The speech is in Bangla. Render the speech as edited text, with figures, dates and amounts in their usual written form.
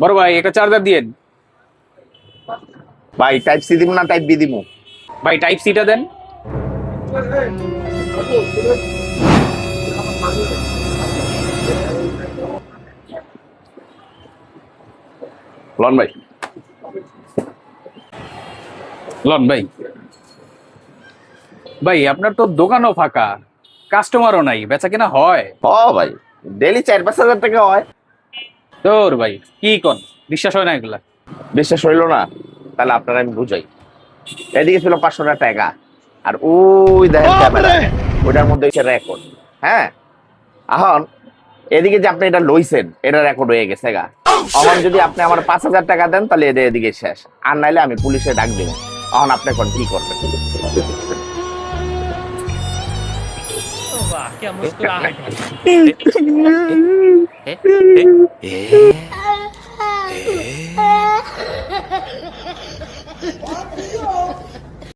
বড় ভাই একটা চার্জার দিয়েন। ভাই টাইপ সি দিব না টাইপ বি দিব? ভাই টাইপ সিটা দেন। লন ভাই। লন ভাই। ভাই আপনার তো দোকানও ফাঁকা, কাস্টমারও নাই, বেচা কিনা হয়? ও ভাই, ডেইলি 4-5 হাজার টাকা হয়। তোর ভাই কি কোন, বিশ্বাস হয় না এগুলা? বিশ্বাস হইলো না? তাহলে আপনারা আমি বুঝাই। এদিকে ছিল 500 টাকা, আর ওই দেখেন ক্যামেরা, ওইটার মধ্যে হচ্ছে রেকর্ড। হ্যাঁ, এখন এদিকে যে আপনি এটা লইছেন, এটা রেকর্ড হয়ে গেছে গা। এখন যদি আপনি আমার 5,000 টাকা দেন, তাহলে এদিকে শেষ, আর নাইলে আমি পুলিশে ডাক দিব। এখন আপনি এখন কি করবেন? वाह क्या मुस्कुराहट है